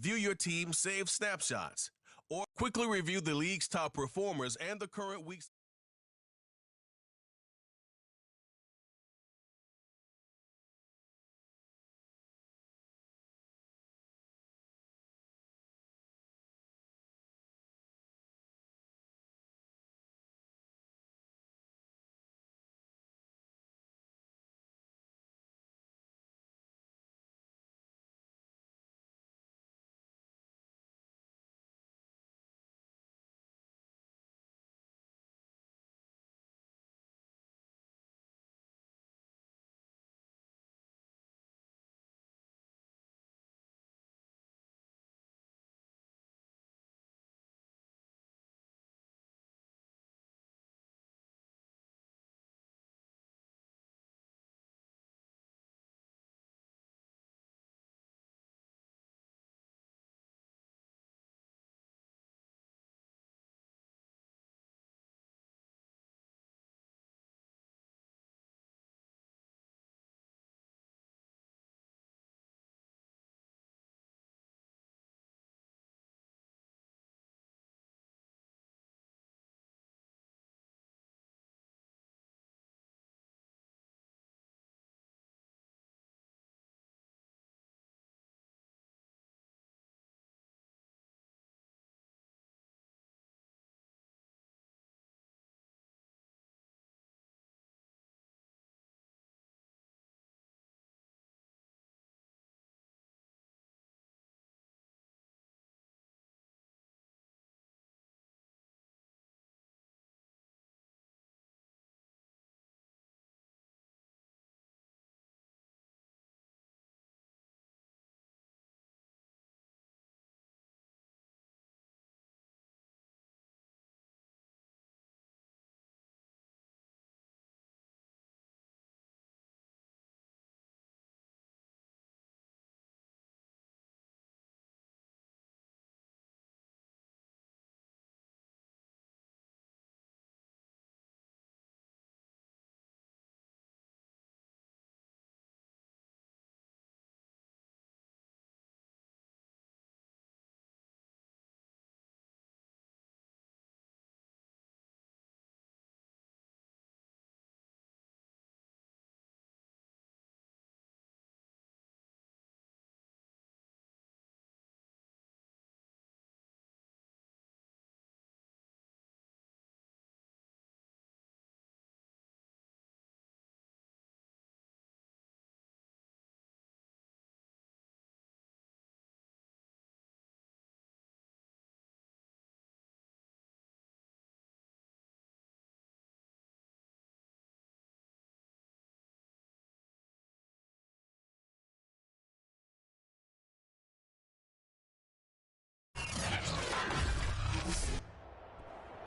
view your team's saved snapshots, or quickly review the league's top performers and the current week's.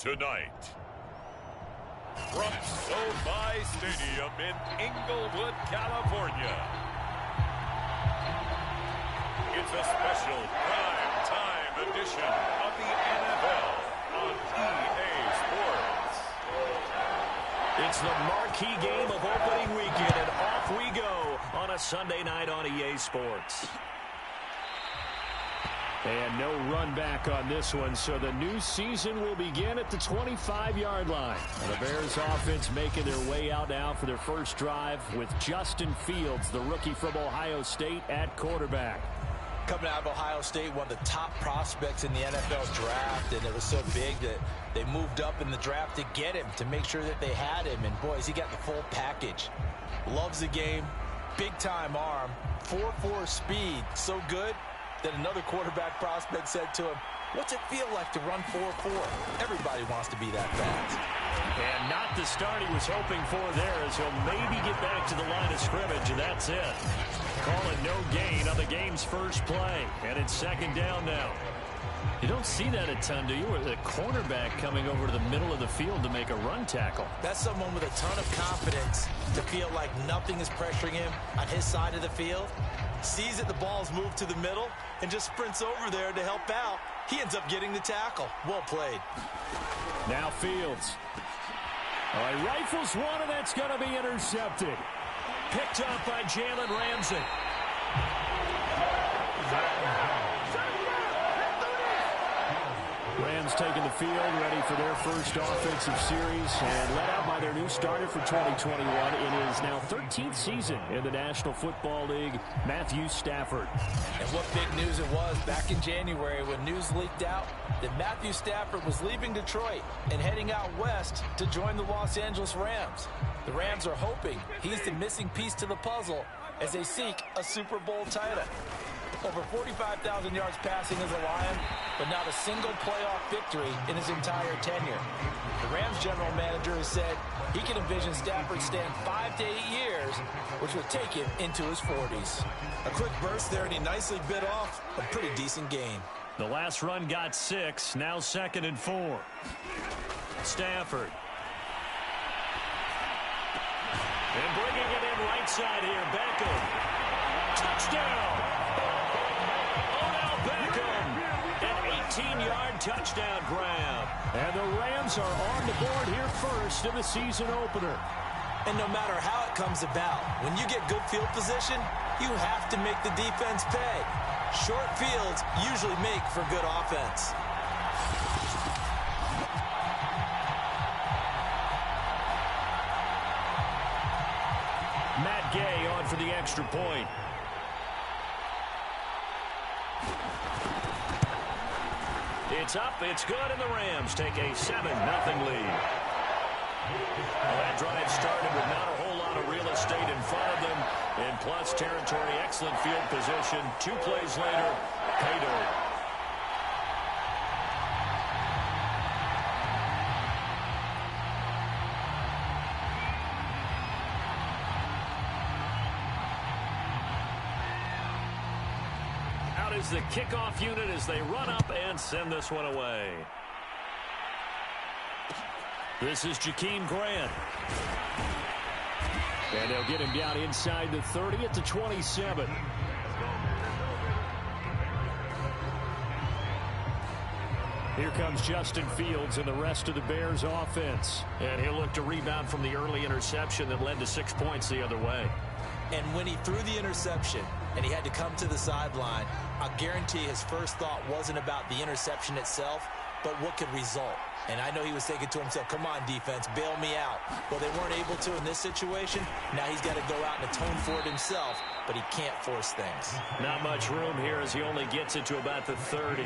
Tonight, from SoFi Stadium in Inglewood, California, it's a special prime-time edition of the NFL on EA Sports. It's the marquee game of opening weekend, and off we go on a Sunday night on EA Sports. And no run back on this one, so the new season will begin at the 25-yard line. And the Bears offense making their way out now for their first drive with Justin Fields, the rookie from Ohio State, at quarterback. Coming out of Ohio State, one of the top prospects in the NFL draft, and it was so big that they moved up in the draft to get him, to make sure that they had him. And, boys, he got the full package. Loves the game, big-time arm, 4.4 speed, so good that another quarterback prospect said to him, "What's it feel like to run 4.4? Everybody wants to be that fast." And not the start he was hoping for there, as he'll maybe get back to the line of scrimmage, and that's it. Calling no gain on the game's first play, and it's second down now. You don't see that a ton, do you? Or the cornerback coming over to the middle of the field to make a run tackle. That's someone with a ton of confidence to feel like nothing is pressuring him on his side of the field. Sees that the ball's moved to the middle and just sprints over there to help out. He ends up getting the tackle. Well played. Now Fields. All right, rifles one, and that's going to be intercepted. Picked up by Jalen Ramsey. Rams taking the field, ready for their first offensive series, and led out by their new starter for 2021 in his now 13th season in the National Football League, Matthew Stafford. And what big news it was back in January when news leaked out that Matthew Stafford was leaving Detroit and heading out west to join the Los Angeles Rams. The Rams are hoping he's the missing piece to the puzzle as they seek a Super Bowl title. Over 45,000 yards passing as a Lion, but not a single playoff victory in his entire tenure. The Rams general manager has said he can envision Stafford staying 5 to 8 years, which would take him into his 40s. A quick burst there, and he nicely bit off a pretty decent gain. The last run got 6, now 2nd and 4. Stafford. And bringing it in right side here, Beckham. Touchdown! An 18-yard touchdown grab. And the Rams are on the board here first in the season opener. And no matter how it comes about, when you get good field position, you have to make the defense pay. Short fields usually make for good offense. Matt Gay on for the extra point. It's up, it's good, and the Rams take a 7-0 lead. Well, that drive started with not a whole lot of real estate in front of them. In plus territory, excellent field position. 2 plays later, pay dirt. Out is the kickoff unit as they run up and send this one away. This is Jakeem Grant. And they'll get him down inside the 30 at the 27. Here comes Justin Fields and the rest of the Bears offense. And he'll look to rebound from the early interception that led to 6 points the other way. And when he threw the interception and he had to come to the sideline, I'll guarantee his first thought wasn't about the interception itself, but what could result. And I know he was thinking to himself, come on, defense, bail me out. Well, they weren't able to in this situation. Now he's got to go out and atone for it himself, but he can't force things. Not much room here as he only gets it to about the 30.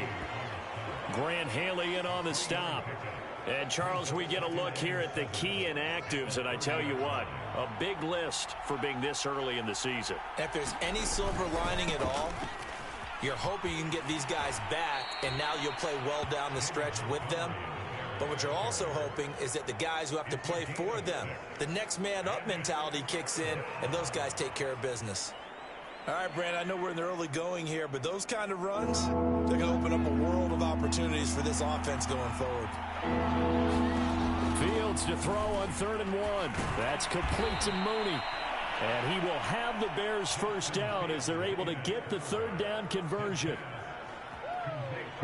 Grant Haley in on the stop. And, Charles, we get a look here at the key inactives, and I tell you what, a big list for being this early in the season. If there's any silver lining at all, you're hoping you can get these guys back, and now you'll play well down the stretch with them. But what you're also hoping is that the guys who have to play for them, the next man up mentality kicks in, and those guys take care of business. All right, Brand, I know we're in the early going here, but those kind of runs, they're going to open up a world of opportunities for this offense going forward. Fields to throw on 3rd and 1. That's complete to Mooney. And he will have the Bears first down as they're able to get the 3rd down conversion.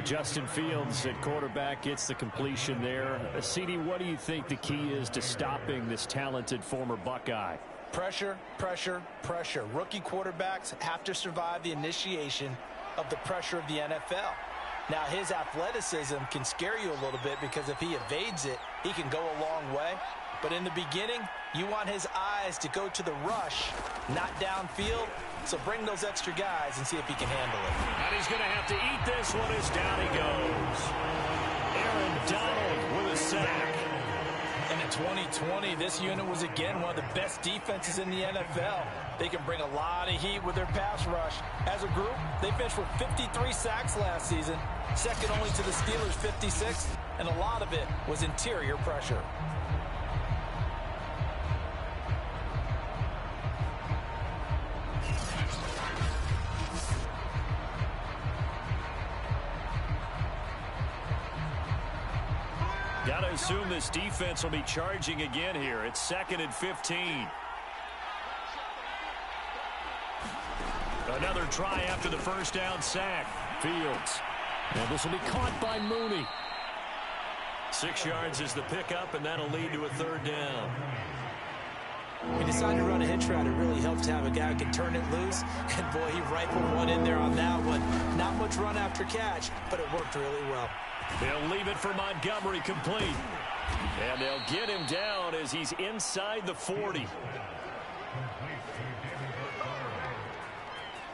Justin Fields at quarterback gets the completion there. CD, what do you think the key is to stopping this talented former Buckeye? Pressure, pressure, pressure. Rookie quarterbacks have to survive the initiation of the pressure of the NFL. Now, his athleticism can scare you a little bit because if he evades it, he can go a long way. But in the beginning, you want his eyes to go to the rush, not downfield. So bring those extra guys and see if he can handle it. And he's going to have to eat this one as down he goes. Aaron Donald with a sack. And in 2020, this unit was again one of the best defenses in the NFL. They can bring a lot of heat with their pass rush. As a group, they finished with 53 sacks last season, second only to the Steelers' 56, and a lot of it was interior pressure. Got to assume this defense will be charging again here. It's 2nd and 15. Another try after the first down sack. Fields. And this will be caught by Mooney. 6 yards is the pickup, and that'll lead to a 3rd down. He decided to run a hitch route. It really helps to have a guy who can turn it loose. And, boy, he rifled one in there on that one. Not much run after catch, but it worked really well. He'll leave it for Montgomery complete. And they'll get him down as he's inside the 40.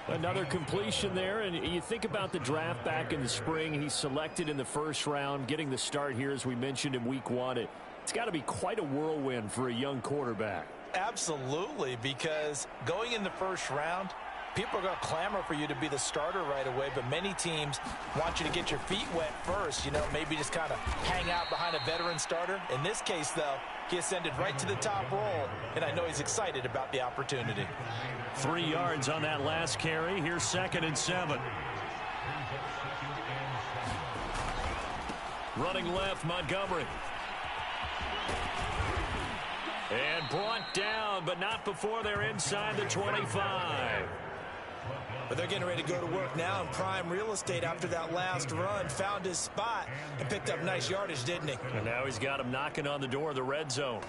Another completion there, and you think about the draft back in the spring. He's selected in the first round, getting the start here, as we mentioned in week 1. It's got to be quite a whirlwind for a young quarterback. Absolutely, because going in the first round, people are going to clamor for you to be the starter right away, but many teams want you to get your feet wet first, maybe just kind of hang out behind a veteran starter. In this case, though, he ascended right to the top roll, and I know he's excited about the opportunity. 3 yards on that last carry. Here's 2nd and 7. Running left, Montgomery. And brought down, but not before they're inside the 25. But they're getting ready to go to work now in prime real estate after that last run. Found his spot and picked up nice yardage, didn't he? And now he's got him knocking on the door of the red zone.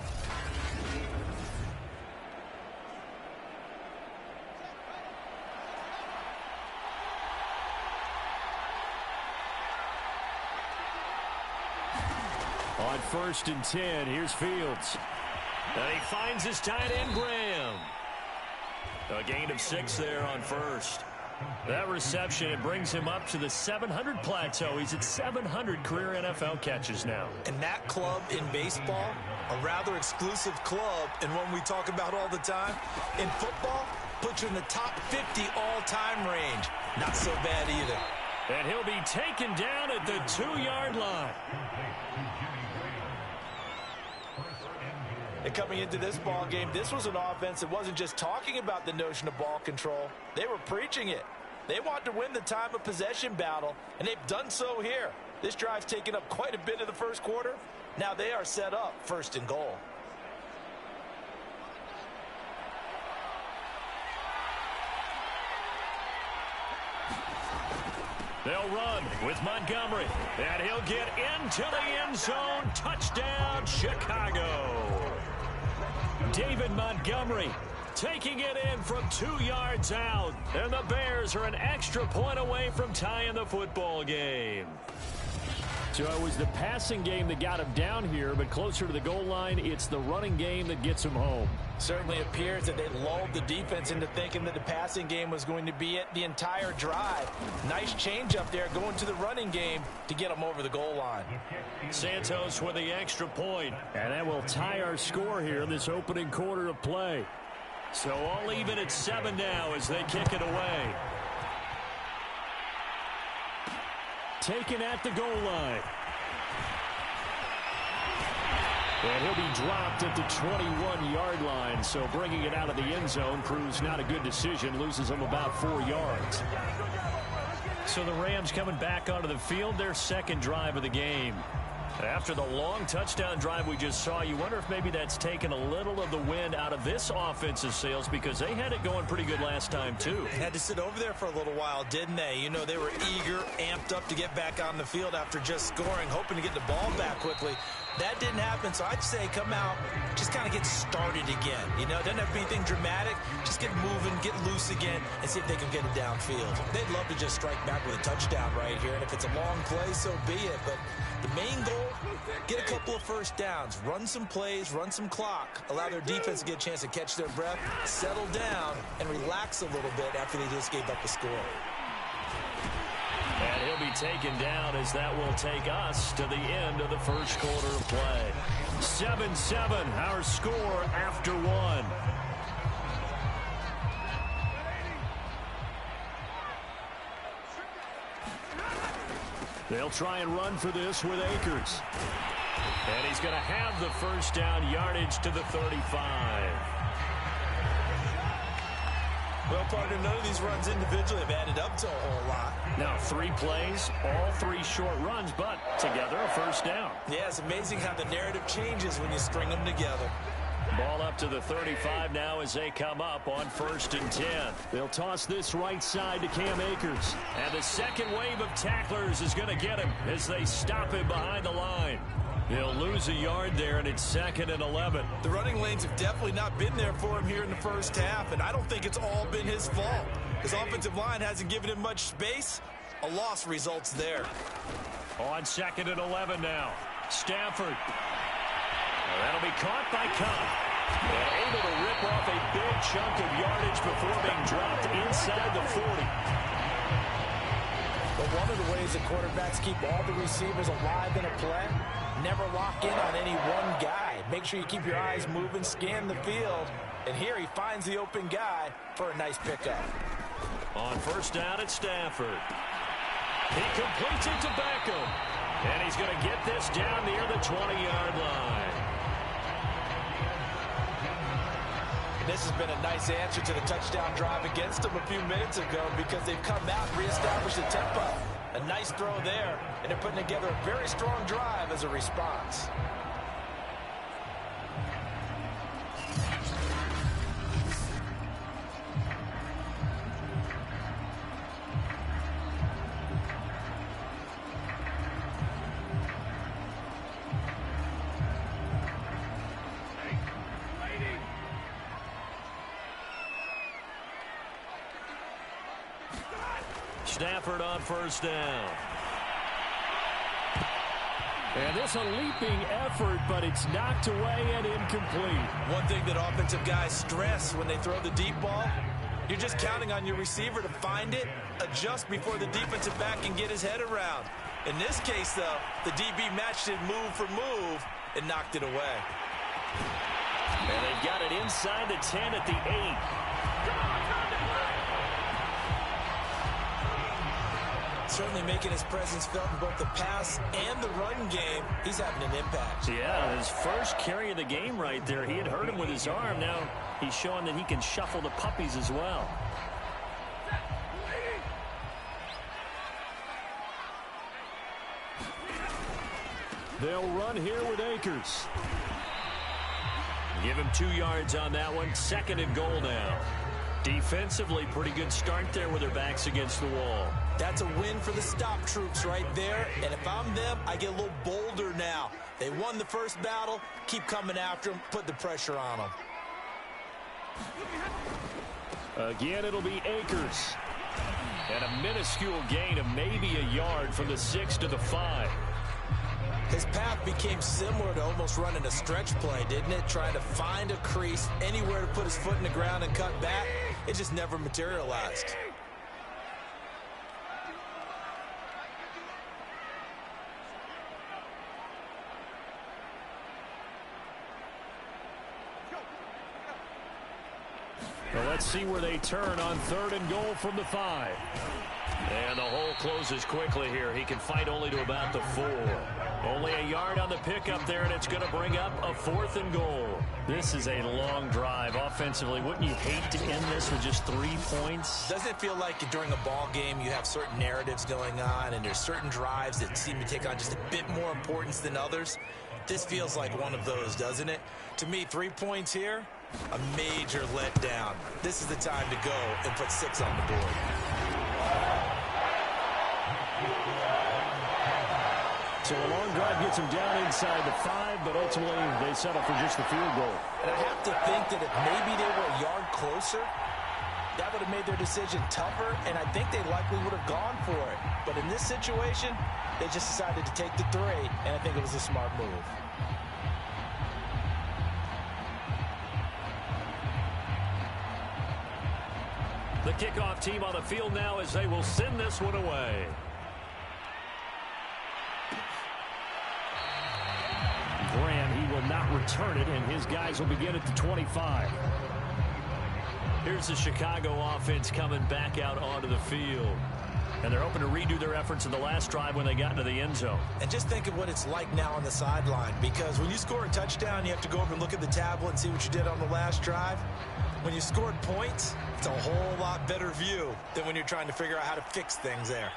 On 1st and 10, here's Fields. And he finds his tight end, Graham. A gain of 6 there on 1st. That reception, it brings him up to the 700 plateau. He's at 700 career NFL catches now. And that club in baseball, a rather exclusive club, and one we talk about all the time. In football, puts you in the top 50 all-time range. Not so bad either. And he'll be taken down at the 2-yard line. And coming into this ball game, this was an offense that wasn't just talking about the notion of ball control. They were preaching it. They want to win the time of possession battle, and they've done so here. This drive's taken up quite a bit of the first quarter. Now they are set up 1st and goal. They'll run with Montgomery, and he'll get into the end zone. Touchdown, Chicago. David Montgomery taking it in from 2 yards out. And the Bears are an extra point away from tying the football game. So it was the passing game that got him down here, but closer to the goal line, it's the running game that gets him home. Certainly appears that they lulled the defense into thinking that the passing game was going to be it the entire drive. Nice change up there going to the running game to get them over the goal line. Santos with the extra point, and that will tie our score here in this opening quarter of play. So all even at 7 now as they kick it away. Taken at the goal line. And he'll be dropped at the 21-yard line, so bringing it out of the end zone proves not a good decision, loses him about 4 yards. So the Rams coming back onto the field, their 2nd drive of the game. After the long touchdown drive we just saw, you wonder if maybe that's taken a little of the wind out of this offensive sails, because they had it going pretty good last time too. Had to sit over there for a little while, didn't they? They were eager, amped up to get back on the field after just scoring, hoping to get the ball back quickly. That didn't happen, so I'd say come out, just kind of get started again. It doesn't have to be anything dramatic. Just get moving, get loose again, and see if they can get it downfield. They'd love to just strike back with a touchdown right here, and if it's a long play, so be it. But the main goal, get a couple of first downs, run some plays, run some clock, allow their defense to get a chance to catch their breath, settle down, and relax a little bit after they just gave up the score. And he'll be taken down as that will take us to the end of the first quarter of play. 7-7, our score after 1. They'll try and run for this with Akers. And he's going to have the first down, yardage to the 35. Well, partner, none of these runs individually have added up to a whole lot. Now 3 plays, all 3 short runs, but together a first down. Yeah, it's amazing how the narrative changes when you string them together. Ball up to the 35 now as they come up on 1st and 10. They'll toss this right side to Cam Akers. And the second wave of tacklers is going to get him as they stop him behind the line. He'll lose a yard there, and it's 2nd and 11. The running lanes have definitely not been there for him here in the first half, and I don't think it's all been his fault. His offensive line hasn't given him much space. A loss results there. On 2nd and 11 now. Stafford. Well, that'll be caught by Cobb. And able to rip off a big chunk of yardage before being dropped inside the 40. But one of the ways that quarterbacks keep all the receivers alive in a play, never lock in on any one guy. Make sure you keep your eyes moving, scan the field. And here he finds the open guy for a nice pickup. On 1st down at Stafford. He completes it to Beckham. And he's going to get this down near the 20-yard line. This has been a nice answer to the touchdown drive against them a few minutes ago because they've come out and reestablished the tempo. A nice throw there, and they're putting together a very strong drive as a response. Stafford on 1st down. And this a leaping effort, but it's knocked away and incomplete. One thing that offensive guys stress when they throw the deep ball, you're just counting on your receiver to find it, adjust before the defensive back can get his head around. In this case, though, the DB matched it move for move and knocked it away. And they've got it inside the 10 at the 8. Certainly making his presence felt in both the pass and the run game. He's having an impact. Yeah, his first carry of the game right there. He had hurt him with his arm. Now he's showing that he can shuffle the puppies as well. They'll run here with Akers. Give him 2 yards on that one. 2nd and goal now. Defensively, pretty good start there with their backs against the wall. That's a win for the stop troops right there. And if I'm them, I get a little bolder now. They won the first battle. Keep coming after them. Put the pressure on them. Again, it'll be Akers. And a minuscule gain of maybe a yard from the 6 to the 5. His path became similar to almost running a stretch play, didn't it? Trying to find a crease, anywhere to put his foot in the ground and cut back. It just never materialized. Well, let's see where they turn on 3rd and goal from the 5. And the hole closes quickly here. He can fight only to about the 4. Only a yard on the pickup there, and it's going to bring up a 4th and goal. This is a long drive offensively. Wouldn't you hate to end this with just 3 points? Doesn't it feel like during a ball game you have certain narratives going on and there's certain drives that seem to take on just a bit more importance than others? This feels like one of those, doesn't it? To me, 3 points here, a major letdown. This is the time to go and put 6 on the board. So a long drive gets them down inside the 5, but ultimately they settle for just the field goal. And I have to think that if maybe they were a yard closer, that would have made their decision tougher, and I think they likely would have gone for it. But in this situation, they just decided to take the 3, and I think it was a smart move. The kickoff team on the field now as they will send this one away. Graham, he will not return it, and his guys will begin at the 25. Here's the Chicago offense coming back out onto the field. And they're hoping to redo their efforts in the last drive when they got into the end zone. And just think of what it's like now on the sideline, because when you score a touchdown, you have to go over and look at the tablet and see what you did on the last drive. When you scored points, it's a whole lot better view than when you're trying to figure out how to fix things there.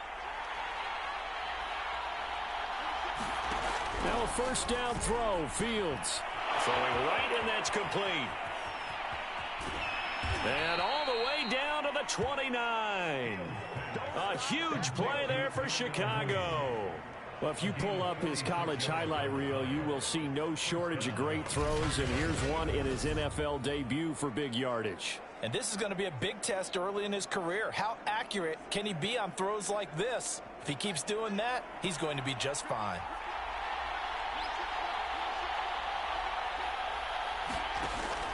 Now a 1st down throw, Fields. Throwing right, and that's complete. And all the way down to the 29. A huge play there for Chicago. Well, if you pull up his college highlight reel, you will see no shortage of great throws, and here's one in his NFL debut for big yardage. And this is going to be a big test early in his career. How accurate can he be on throws like this? If he keeps doing that, he's going to be just fine.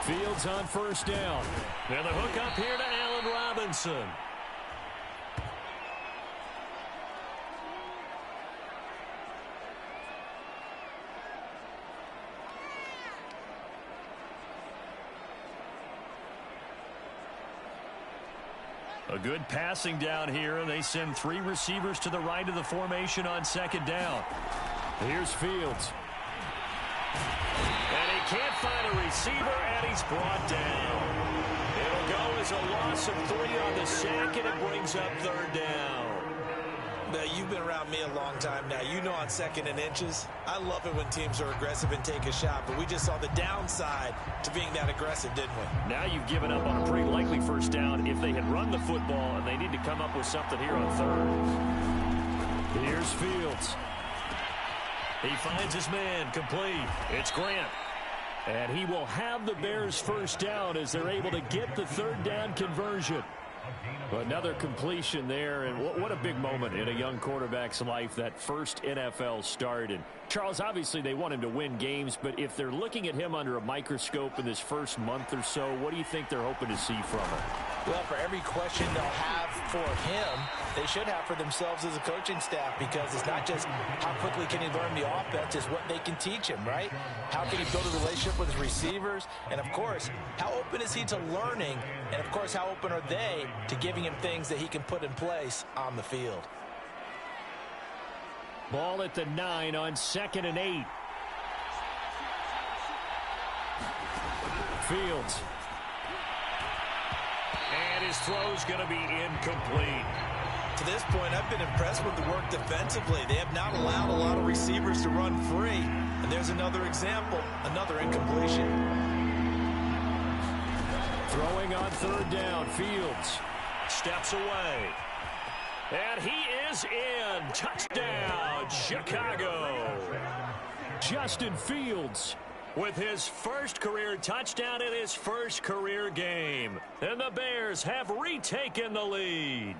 Fields on first down. And the hook up here to Allen Robinson. A good passing down here. They send 3 receivers to the right of the formation on second down. Here's Fields. And he can't find a receiver, and he's brought down. It'll go as a loss of 3 on the sack, and it brings up third down. Now, you've been around me a long time now. You know on second and inches, I love it when teams are aggressive and take a shot, but we just saw the downside to being that aggressive, didn't we? Now you've given up on a pretty likely first down if they had run the football, and they need to come up with something here on third. Here's Fields. He finds his man complete. It's Grant. And he will have the Bears first down as they're able to get the third down conversion. Another completion there, and what a big moment in a young quarterback's life, that first NFL start. And Charles, obviously they want him to win games, but if they're looking at him under a microscope in this first month or so, what do you think they're hoping to see from him? Well, for every question they'll have for him, they should have for themselves as a coaching staff, because it's not just how quickly can he learn the offense, it's what they can teach him, right? How can he build a relationship with his receivers? And, of course, how open is he to learning? And, of course, how open are they to giving him things that he can put in place on the field? Ball at the 9 on 2nd and 8. Fields. And his throw's going to be incomplete. To this point, I've been impressed with the work defensively. They have not allowed a lot of receivers to run free. And there's another example, another incompletion. Throwing on third down, Fields. Steps away. And he is in. Touchdown, Chicago. Justin Fields with his first career touchdown in his first career game. And the Bears have retaken the lead.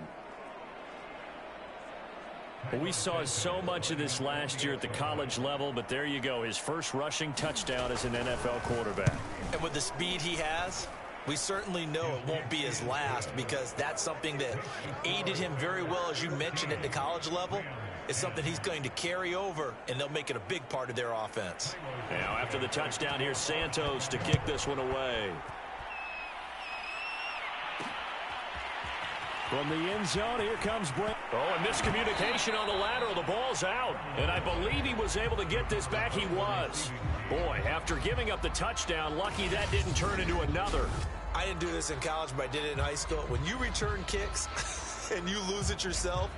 We saw so much of this last year at the college level, but there you go. His first rushing touchdown as an NFL quarterback. And with the speed he has, we certainly know it won't be his last, because that's something that aided him very well, as you mentioned, at the college level. It's something he's going to carry over, and they'll make it a big part of their offense. Now, after the touchdown, here's Santos to kick this one away. From the end zone, here comes Brent. Oh, and miscommunication on the lateral. The ball's out. And I believe he was able to get this back. He was. Boy, after giving up the touchdown, lucky that didn't turn into another. I didn't do this in college, but I did it in high school. When you return kicks and you lose it yourself,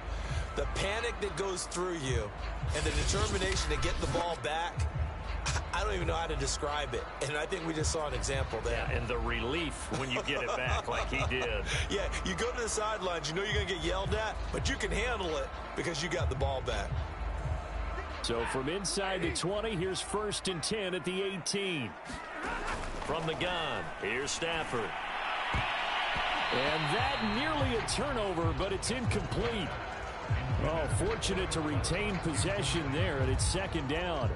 the panic that goes through you and the determination to get the ball back, I don't even know how to describe it. And I think we just saw an example there. Yeah, and the relief when you get it back like he did. Yeah, you go to the sidelines, you know you're going to get yelled at, but you can handle it because you got the ball back. So from inside the 20, here's 1st and 10 at the 18. From the gun, here's Stafford. And that nearly a turnover, but it's incomplete. Oh, fortunate to retain possession there, and it's 2nd down.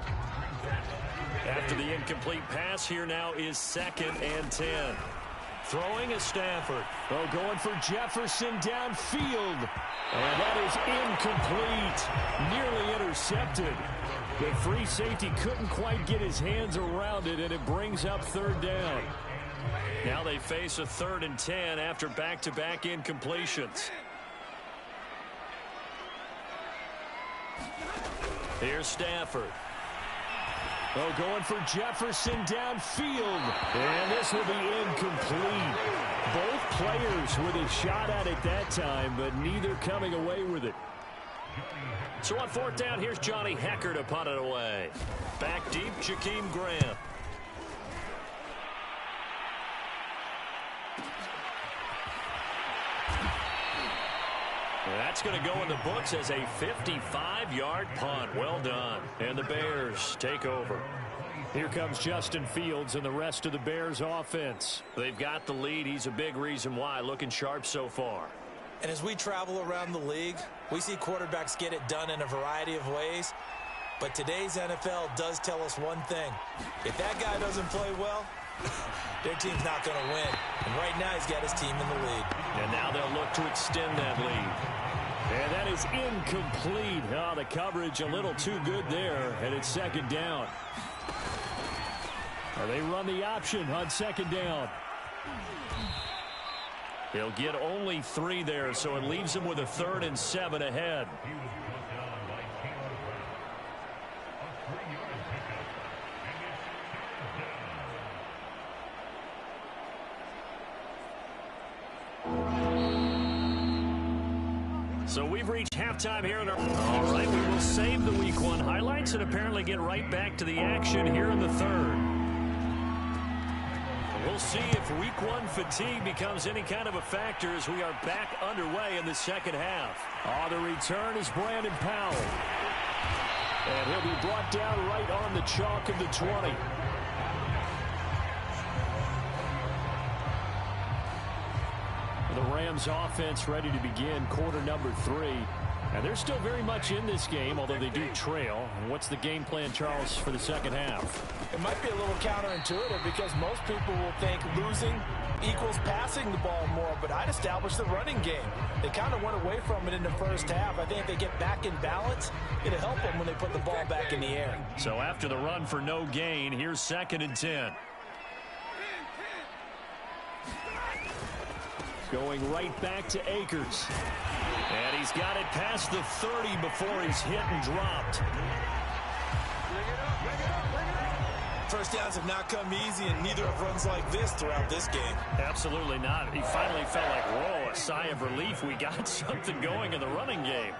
After the incomplete pass, here now is 2nd and 10. Throwing is Stafford. Oh, going for Jefferson downfield. And that is incomplete. Nearly intercepted. The free safety couldn't quite get his hands around it, and it brings up 3rd down. Now they face a 3rd and 10 after back-to-back incompletions. Here's Stafford. Oh, going for Jefferson downfield. And this will be incomplete. Both players with a shot at it that time, but neither coming away with it. So on 4th down, here's Johnny Hecker to punt it away. Back deep, Jakeem Grant. That's going to go in the books as a 55-yard punt. Well done. And the Bears take over. Here comes Justin Fields and the rest of the Bears offense. They've got the lead. He's a big reason why. Looking sharp so far. And as we travel around the league, we see quarterbacks get it done in a variety of ways. But today's NFL does tell us one thing. If that guy doesn't play well, their team's not going to win. And right now he's got his team in the lead. And now they'll look to extend that lead. And that is incomplete. Oh, the coverage a little too good there, and it's second down. And they run the option on second down. They'll get only 3 there, so it leaves them with a 3rd and 7 ahead. So we've reached halftime here in our... All right, we will save the Week 1 highlights and apparently get right back to the action here in the 3rd. We'll see if Week 1 fatigue becomes any kind of a factor as we are back underway in the second half. On the return is Brandon Powell. And he'll be brought down right on the chalk of the 20. The Rams offense ready to begin quarter number 3. And they're still very much in this game, although they do trail. And what's the game plan, Charles, for the second half? It might be a little counterintuitive because most people will think losing equals passing the ball more, but I'd establish the running game. They kind of went away from it in the first half. I think if they get back in balance, it'll help them when they put the ball back in the air. So after the run for no gain, here's 2nd and 10. Going right back to Akers. And he's got it past the 30 before he's hit and dropped. First downs have not come easy, and neither have runs like this throughout this game. Absolutely not. He finally felt like, whoa, a sigh of relief. We got something going in the running game.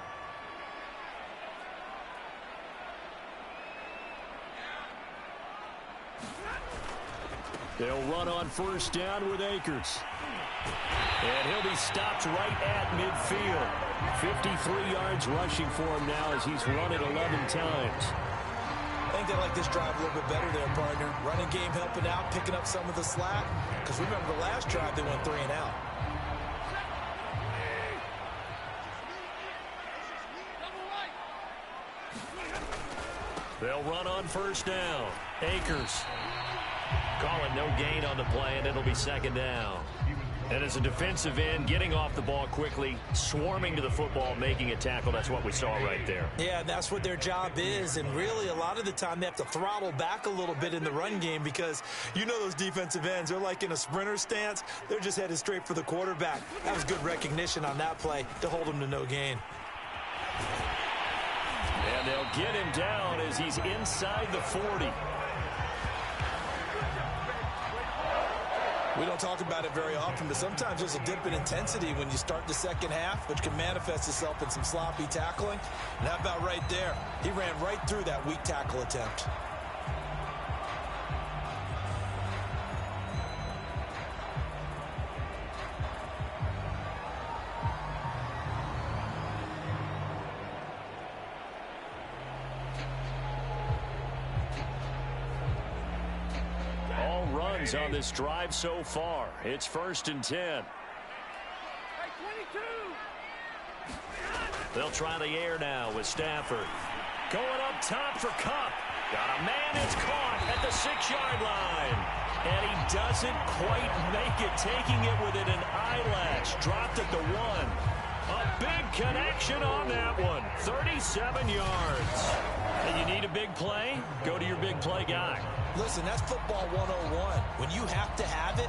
They'll run on first down with Akers. And he'll be stopped right at midfield. 53 yards rushing for him now as he's run it 11 times. I think they like this drive a little bit better there, partner. Running game helping out, picking up some of the slack. Because remember the last drive, they went 3 and out. They'll run on first down. Akers calling no gain on the play, and it'll be second down. And as a defensive end, getting off the ball quickly, swarming to the football, making a tackle, that's what we saw right there. Yeah, that's what their job is. And really, a lot of the time, they have to throttle back a little bit in the run game because you know those defensive ends, they're like in a sprinter stance. They're just headed straight for the quarterback. That was good recognition on that play to hold him to no gain. And they'll get him down as he's inside the 40. We don't talk about it very often, but sometimes there's a dip in intensity when you start the second half, which can manifest itself in some sloppy tackling. And how about right there? He ran right through that weak tackle attempt. On this drive so far. It's 1st and 10. They'll try the air now with Stafford. Going up top for Kupp. Got a man, it's caught at the 6-yard line. And he doesn't quite make it, taking it within an eyelash. Dropped at the 1. A big connection on that one. 37 yards. And you need a big play? Go to your big play guy. Listen, that's football 101. When you have to have it,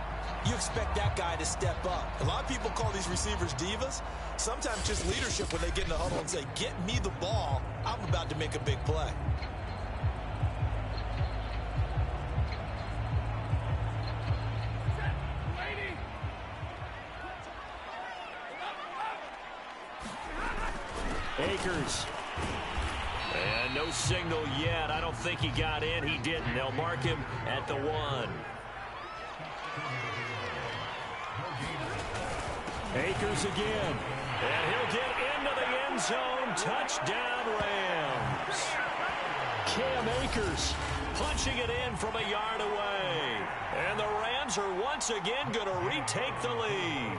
you expect that guy to step up. A lot of people call these receivers divas. Sometimes just leadership when they get in the huddle and say, get me the ball. I'm about to make a big play. Akers. And no signal yet. I don't think he got in. He didn't. They'll mark him at the 1. Akers again. And he'll get into the end zone. Touchdown, Rams. Cam Akers Punching it in from a yard away. And the Rams are once again going to retake the lead.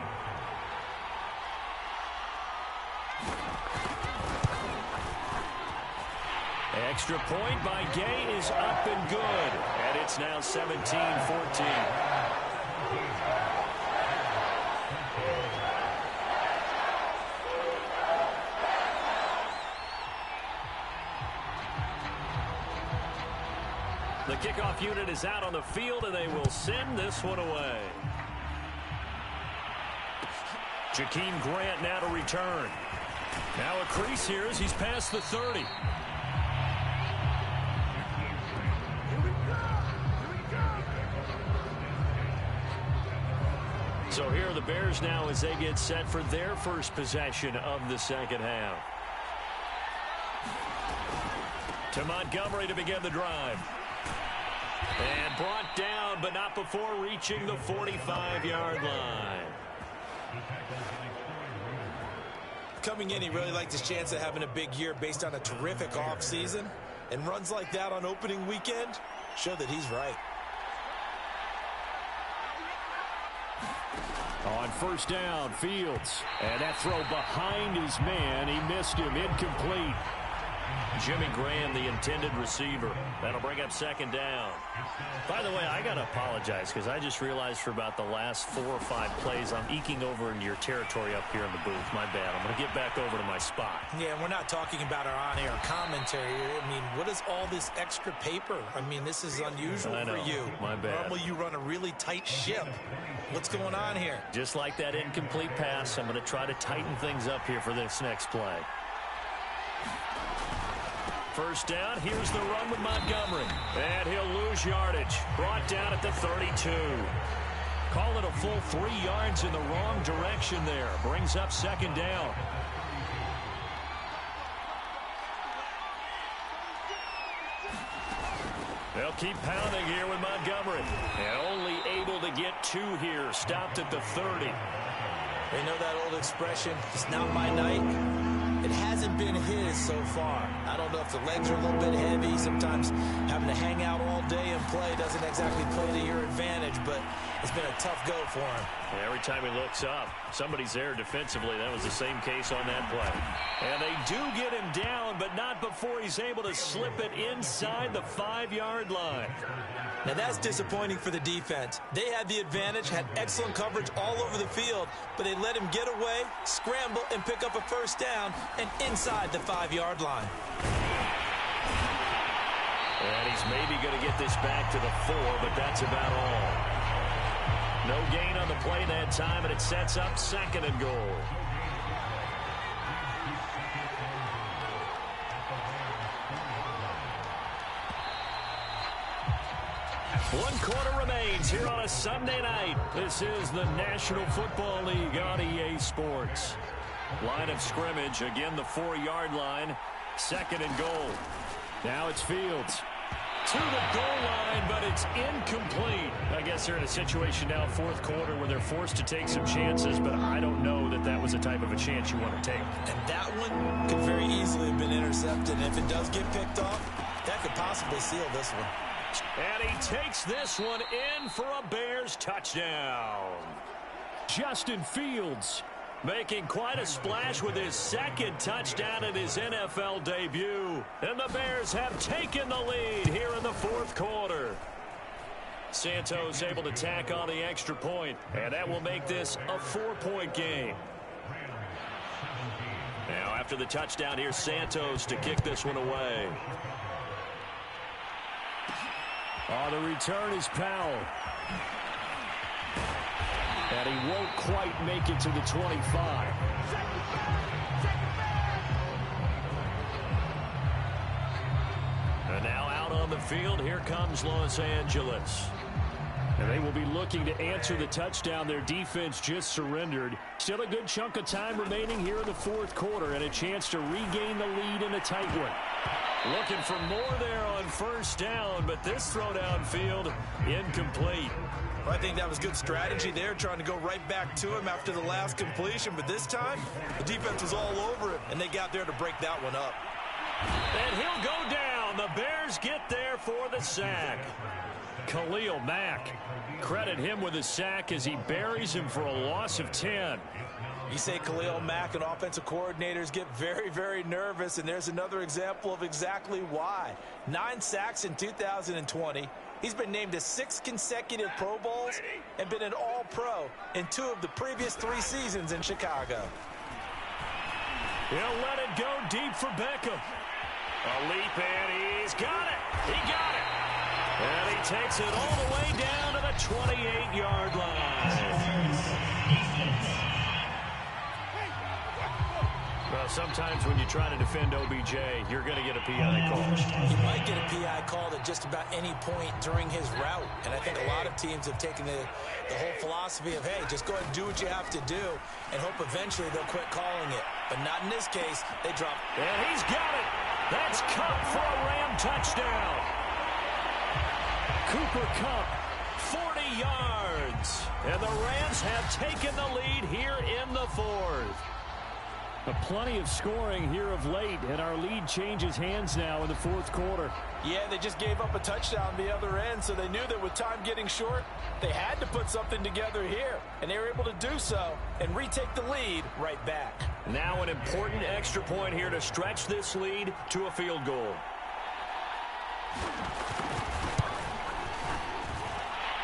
Extra point by Gay is up and good. And it's now 17-14. The kickoff unit is out on the field, and they will send this one away. Jakeem Grant now to return. Now a crease here as he's past the 30. So here are the Bears now as they get set for their first possession of the second half. To Montgomery to begin the drive. And brought down, but not before reaching the 45-yard line. Coming in, he really liked his chance of having a big year based on a terrific offseason. And runs like that on opening weekend show that he's right. On first down, Fields. And that throw behind his man. He missed him. Incomplete. Jimmy Graham, the intended receiver. That'll bring up second down. By the way, I got to apologize because I just realized for about the last 4 or 5 plays, I'm eking over into your territory up here in the booth. My bad. I'm going to get back over to my spot. Yeah, and we're not talking about our on-air commentary. I mean, what is all this extra paper? I mean, this is unusual for you. My bad. Normally you run a really tight ship. What's going on here? Just like that incomplete pass, I'm going to try to tighten things up here for this next play. First down, here's the run with Montgomery. And he'll lose yardage. Brought down at the 32. Call it a full 3 yards in the wrong direction there. Brings up second down. They'll keep pounding here with Montgomery. And only able to get 2 here. Stopped at the 30. They know that old expression, it's not my night. It hasn't been his so far. I don't know if the legs are a little bit heavy. Sometimes having to hang out all day and play doesn't exactly play to your advantage, but it's been a tough go for him. Yeah, every time he looks up, somebody's there defensively. That was the same case on that play. And they do get him down, but not before he's able to slip it inside the 5-yard line. Now that's disappointing for the defense. They had the advantage, had excellent coverage all over the field, but they let him get away, scramble, and pick up a first down and inside the 5-yard line. And he's maybe going to get this back to the 4, but that's about all. No gain on the play that time, and it sets up second and goal. One quarter remains here on a Sunday night. This is the National Football League on EA Sports. Line of scrimmage, again the 4-yard line. Second and goal. Now it's Fields. To the goal line, but it's incomplete. I guess they're in a situation now, 4th quarter, where they're forced to take some chances, but I don't know that that was the type of a chance you want to take. And that one could very easily have been intercepted. And if it does get picked off, that could possibly seal this one. And he takes this one in for a Bears touchdown. Justin Fields making quite a splash with his 2nd touchdown in his NFL debut. And the Bears have taken the lead here in the 4th quarter. Santos able to tack on the extra point, and that will make this a 4-point game. Now after the touchdown, here's Santos to kick this one away. On the return is Powell. And he won't quite make it to the 25. And now out on the field, here comes Los Angeles. And they will be looking to answer the touchdown their defense just surrendered. Still a good chunk of time remaining here in the 4th quarter and a chance to regain the lead in a tight one. Looking for more there on first down, but this throw downfield incomplete. Well, I think that was good strategy there, trying to go right back to him after the last completion. But this time, the defense was all over him, and they got there to break that one up. And he'll go down. The Bears get there for the sack. Khalil Mack. Credit him with a sack as he buries him for a loss of 10. You say Khalil Mack and offensive coordinators get very, very nervous, and there's another example of exactly why. 9 sacks in 2020. He's been named to 6 consecutive Pro Bowls and been an All-Pro in 2 of the previous 3 seasons in Chicago. He'll let it go deep for Beckham. A leap, and he's got it. He got it. And he takes it all the way down to the 28-yard line. Well, sometimes when you try to defend OBJ, you're going to get a PI call. He might get a PI called at just about any point during his route. And I think a lot of teams have taken the whole philosophy of, hey, just go ahead and do what you have to do and hope eventually they'll quit calling it. But not in this case. They drop it. And he's got it. That's Kupp for a Ram touchdown. Cooper Kupp, 40 yards. And the Rams have taken the lead here in the 4th. Plenty of scoring here of late, and our lead changes hands now in the 4th quarter. Yeah, they just gave up a touchdown the other end, so they knew that with time getting short, they had to put something together here, and they were able to do so and retake the lead right back. Now an important extra point here to stretch this lead to a field goal.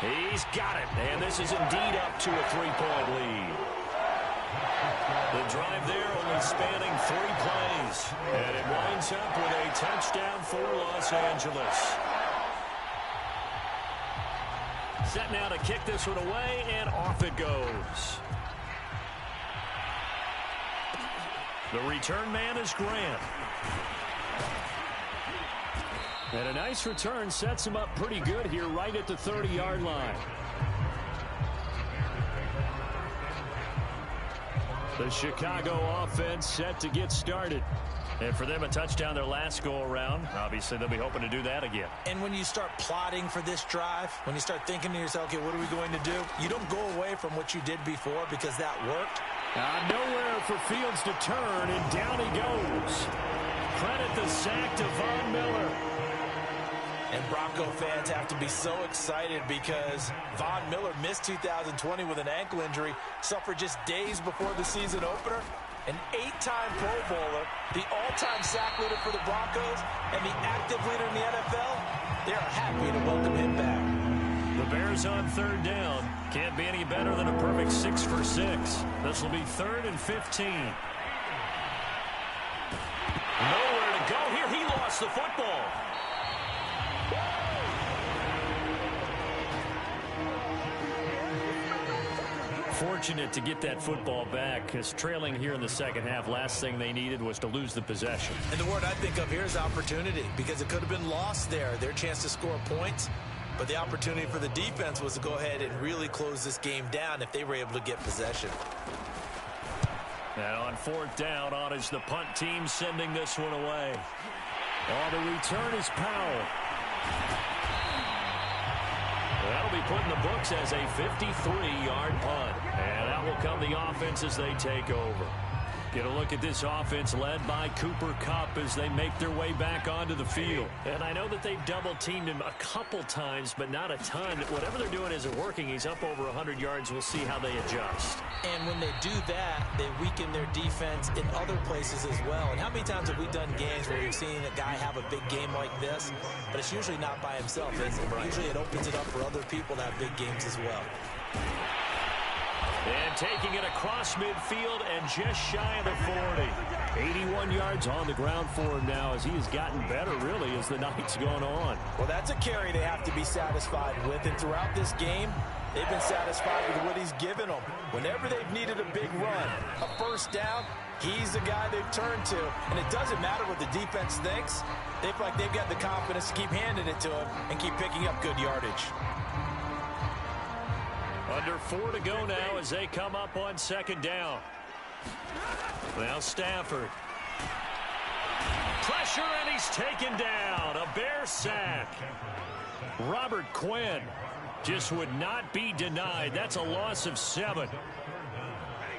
He's got it, and this is indeed up to a 3-point lead. The drive there only spanning 3 plays. And it winds up with a touchdown for Los Angeles. Set now to kick this one away, and off it goes. The return man is Grant. And a nice return sets him up pretty good here right at the 30-yard line. The Chicago offense set to get started. And for them, a touchdown their last go-around. Obviously, they'll be hoping to do that again. And when you start plotting for this drive, when you start thinking to yourself, okay, what are we going to do? You don't go away from what you did before because that worked. Nowhere for Fields to turn, and down he goes. Credit the sack to Von Miller. And Bronco fans have to be so excited because Von Miller missed 2020 with an ankle injury, suffered just days before the season opener. An 8-time Pro Bowler, the all-time sack leader for the Broncos, and the active leader in the NFL. They are happy to welcome him back. The Bears on 3rd down. Can't be any better than a perfect 6 for 6. This will be 3rd and 15. Nowhere to go here. He lost the football. Fortunate to get that football back, because trailing here in the second half, last thing they needed was to lose the possession. And the word I think of here is opportunity, because it could have been lost there, their chance to score points. But the opportunity for the defense was to go ahead and really close this game down if they were able to get possession. And on 4th down, on is the punt team sending this one away. The return is Powell. That'll be put in the books as a 53-yard punt. And that will come the offense as they take over. Get a look at this offense led by Cooper Kupp as they make their way back onto the field. And I know that they've double-teamed him a couple times, but not a ton. Whatever they're doing isn't working. He's up over 100 yards. We'll see how they adjust. And when they do that, they weaken their defense in other places as well. And how many times have we done games where we've seen a guy have a big game like this, but it's usually not by himself, is it? Right. Usually it opens it up for other people to have big games as well. And taking it across midfield and just shy of the 40. 81 yards on the ground for him now as he has gotten better, really, as the night's gone on. Well, that's a carry they have to be satisfied with. And throughout this game, they've been satisfied with what he's given them. Whenever they've needed a big run, a first down, he's the guy they've turned to. And it doesn't matter what the defense thinks. They feel like they've got the confidence to keep handing it to him and keep picking up good yardage. Under 4 to go now as they come up on 2nd down. Now Stafford. Pressure, and he's taken down. A Bear sack. Robert Quinn just would not be denied. That's a loss of 7.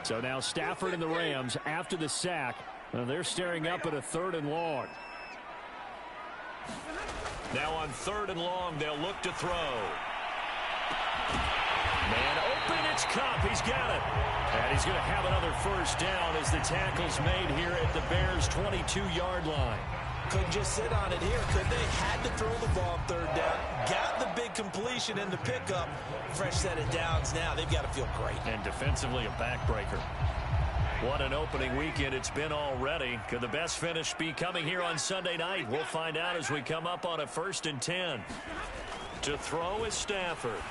So now Stafford and the Rams, after the sack, they're staring up at a 3rd and long. Now on 3rd and long, they'll look to throw. Man open, it's Kupp. He's got it. And he's going to have another first down as the tackle's made here at the Bears' 22-yard line. Couldn't just sit on it here, could they? Had to throw the ball 3rd down. Got the big completion in the pickup. Fresh set of downs now. They've got to feel great. And defensively, a backbreaker. What an opening weekend it's been already. Could the best finish be coming here on Sunday night? We'll find out as we come up on a 1st and 10. To throw is Stafford.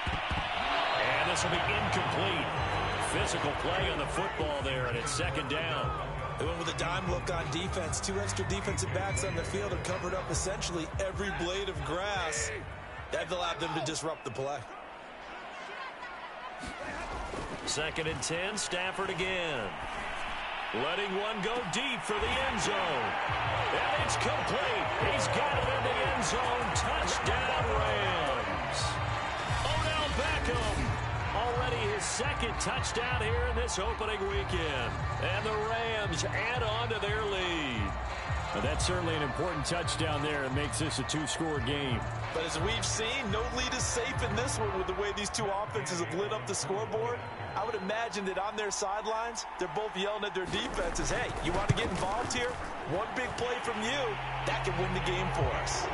And this will be incomplete. Physical play on the football there, and it's 2nd down. They went with a dime look on defense. 2 extra defensive backs on the field and covered up essentially every blade of grass. That allowed them to disrupt the play. 2nd and 10, Stafford again. Letting one go deep for the end zone. And it's complete. He's got it in the end zone. Touchdown, Rams. Odell Beckham. Already his 2nd touchdown here in this opening weekend. And the Rams add on to their lead. Well, that's certainly an important touchdown there. It makes this a 2-score game. But as we've seen, no lead is safe in this one with the way these two offenses have lit up the scoreboard. I would imagine that on their sidelines, they're both yelling at their defenses, hey, you want to get involved here? One big play from you, that can win the game for us.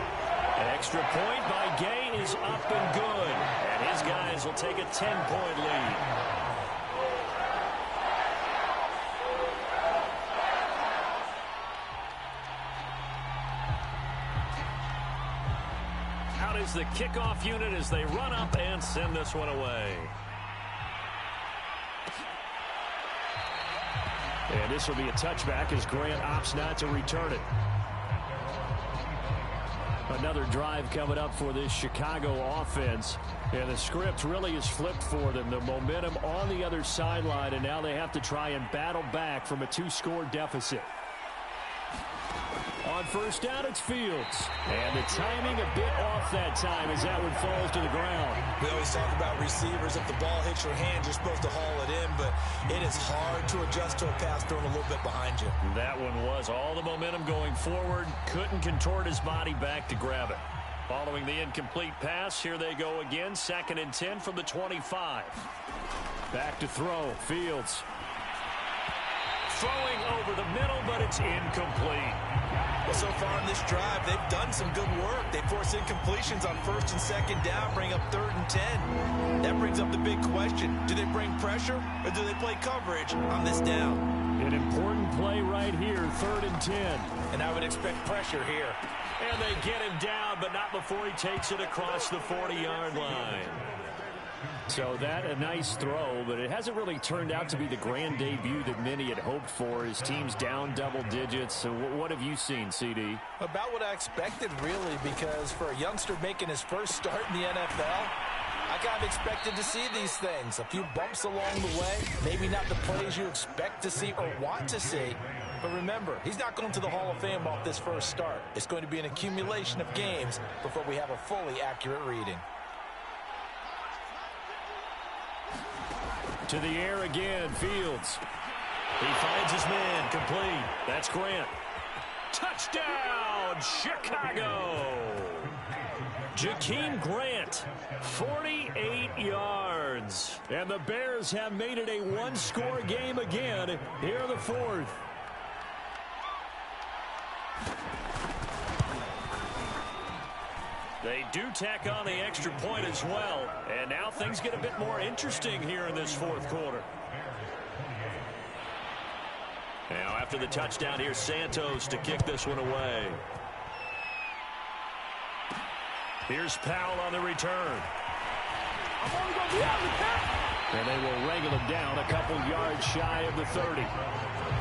An extra point by Gay is up and good. And his guys will take a 10-point lead. Out is the kickoff unit as they run up and send this one away. And this will be a touchback as Grant opts not to return it. Another drive coming up for this Chicago offense. And the script really is flipped for them. The momentum on the other sideline, and now they have to try and battle back from a 2-score deficit. On 1st down, it's Fields. And the timing a bit off that time as that one falls to the ground. We always talk about receivers. If the ball hits your hand, you're supposed to haul it in, but it is hard to adjust to a pass thrown a little bit behind you. That one was all the momentum going forward. Couldn't contort his body back to grab it. Following the incomplete pass, here they go again. 2nd and 10 from the 25. Back to throw, Fields. Throwing over the middle, but it's incomplete. Well, so far in this drive, they've done some good work. They force incompletions on 1st and 2nd down, bring up 3rd and 10. That brings up the big question. Do they bring pressure or do they play coverage on this down? An important play right here, 3rd and 10. And I would expect pressure here. And they get him down, but not before he takes it across the 40-yard line. So that a nice throw, but it hasn't really turned out to be the grand debut that many had hoped for. His team's down double digits. So what have you seen, CD? About what I expected, really, because for a youngster making his first start in the NFL, I kind of expected to see these things. A few bumps along the way, maybe not the plays you expect to see or want to see. But remember, he's not going to the Hall of Fame off this first start. It's going to be an accumulation of games before we have a fully accurate reading. To the air again, Fields. He finds his man, complete. That's Grant. Touchdown, Chicago! Jakeem Grant, 48 yards. And the Bears have made it a 1-score game again here in the 4th. They do tack on the extra point as well. And now things get a bit more interesting here in this 4th quarter. Now after the touchdown, here's Santos to kick this one away. Here's Powell on the return. And they will wrangle him down a couple yards shy of the 30.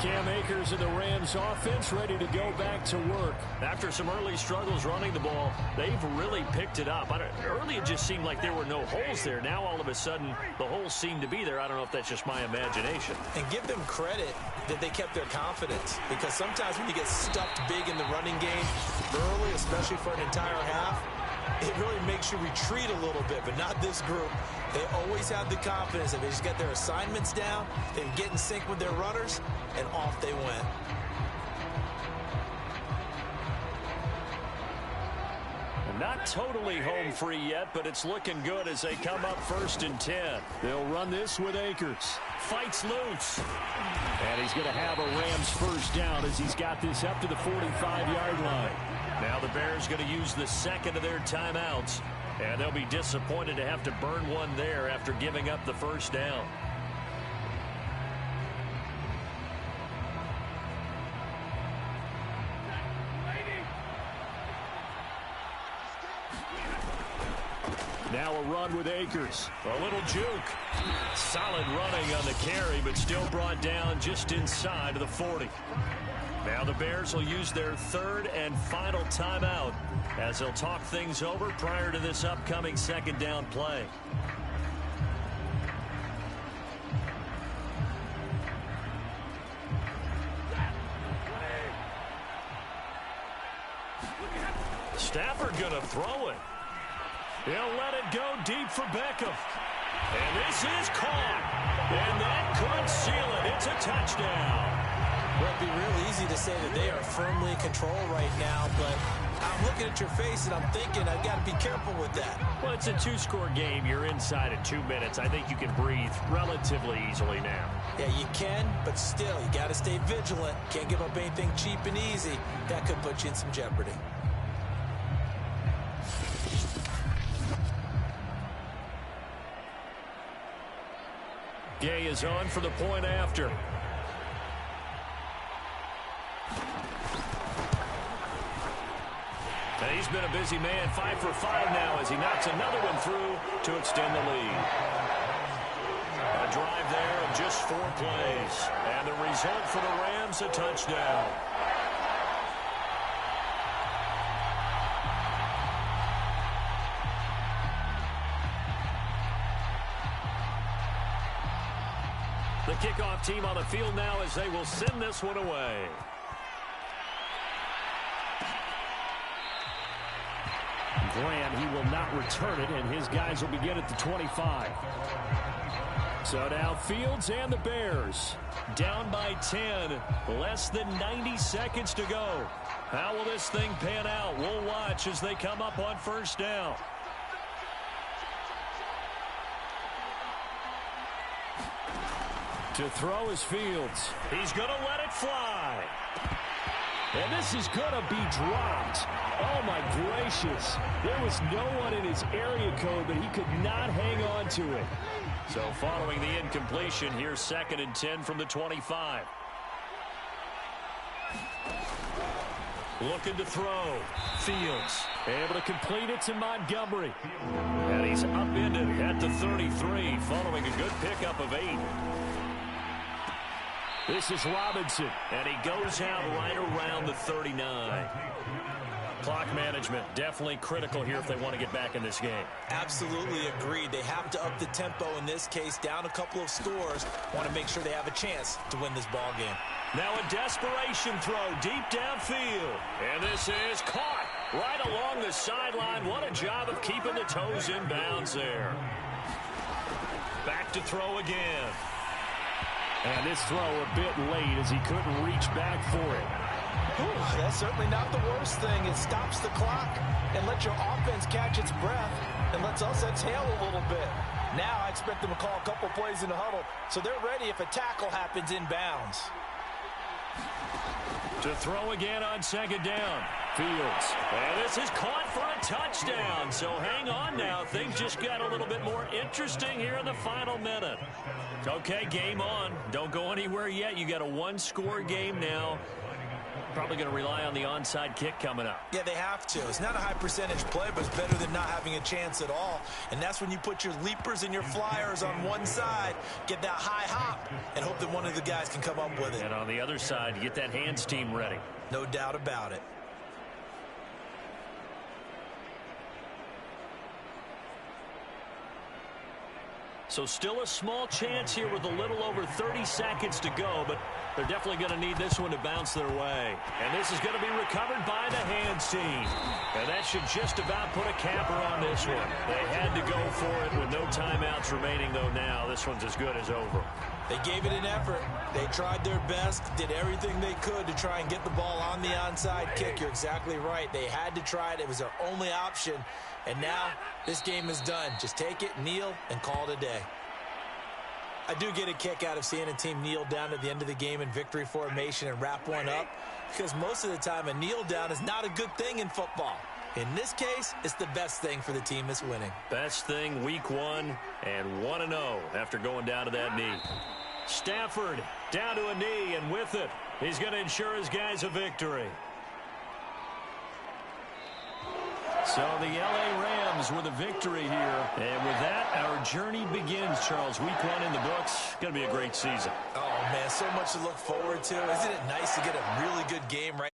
Cam Akers and the Rams offense ready to go back to work. After some early struggles running the ball, they've really picked it up. Early it just seemed like there were no holes there. Now all of a sudden the holes seem to be there. I don't know if that's just my imagination. And give them credit that they kept their confidence, because sometimes when you get stuffed big in the running game early, especially for an entire half, it really makes you retreat a little bit, but not this group. They always have the confidence that they just got their assignments down, they can get in sync with their runners, and off they went. Not totally home free yet, but it's looking good as they come up 1st and 10. They'll run this with Akers. Fights loose. And he's going to have a Rams first down as he's got this up to the 45-yard line. Now the Bears going to use the second of their timeouts, and they'll be disappointed to have to burn one there after giving up the first down. Now a run with Akers. A little juke. Solid running on the carry, but still brought down just inside of the 40. Now the Bears will use their third and final timeout as they'll talk things over prior to this upcoming second down play. Stafford gonna throw it. He'll let it go deep for Beckham. And this is caught. And that could seal it. It's a touchdown. Well, it'd be real easy to say that they are firmly in control right now, but I'm looking at your face and I'm thinking I've got to be careful with that. Well, it's a two-score game. You're inside in 2 minutes. I think you can breathe relatively easily now. Yeah, you can, but still, you got to stay vigilant. Can't give up anything cheap and easy. That could put you in some jeopardy. Gay is on for the point after. And he's been a busy man, 5 for 5 now as he knocks another one through to extend the lead. A drive there of just 4 plays. And the result for the Rams, a touchdown. The kickoff team on the field now as they will send this one away. Graham, he will not return it, and his guys will begin at the 25. So now Fields and the Bears Down by 10, less than 90 seconds to go. How will this thing pan out? We'll watch as they come up on first down. to throw is Fields. He's going to let it fly. And this is going to be dropped. Oh, my gracious. There was no one in his area code, but he could not hang on to it. So following the incompletion, here's 2nd and 10 from the 25. Looking to throw. Fields able to complete it to Montgomery. And he's upended at the 33 following a good pickup of 8. This is Robinson. And he goes out right around the 39. Clock management definitely critical here if they want to get back in this game. Absolutely agreed. They have to up the tempo in this case, down a couple of scores. Want to make sure they have a chance to win this ball game. Now a desperation throw deep downfield. And this is caught right along the sideline. What a job of keeping the toes in bounds there. Back to throw again. And this throw a bit late as he couldn't reach back for it. Ooh, that's certainly not the worst thing. It stops the clock and lets your offense catch its breath and lets us exhale a little bit. Now I expect them to call a couple plays in the huddle, so they're ready if a tackle happens in bounds. To throw again on 2nd down. Fields. And this is caught for a touchdown. So hang on now. Things just got a little bit more interesting here in the final minute. Okay, game on. Don't go anywhere yet. You got a 1-score game now. probably going to rely on the onside kick coming up. Yeah, they have to. It's not a high percentage play, but it's better than not having a chance at all. And that's when you put your leapers and your flyers on one side, get that high hop, and hope that one of the guys can come up with it. And on the other side, you get that hands team ready. No doubt about it. So still a small chance here with a little over 30 seconds to go, but they're definitely going to need this one to bounce their way. And this is going to be recovered by the hands team. And that should just about put a capper on this one. They had to go for it with no timeouts remaining, though now this one's as good as over. They gave it an effort. They tried their best, did everything they could to try and get the ball on the onside kick. You're exactly right. They had to try it. It was their only option. And now this game is done. Just take it, kneel, and call it a day. I do get a kick out of seeing a team kneel down at the end of the game in victory formation and wrap one up, because most of the time a kneel down is not a good thing in football. In this case, it's the best thing for the team that's winning. Best thing week 1 and 1-0 after going down to that knee. Stafford down to a knee, and with it, he's going to ensure his guys a victory. So the L.A. Rams with a victory here. And with that, our journey begins, Charles. Week 1 in the books. Going to be a great season. Oh, man, so much to look forward to. Isn't it nice to get a really good game right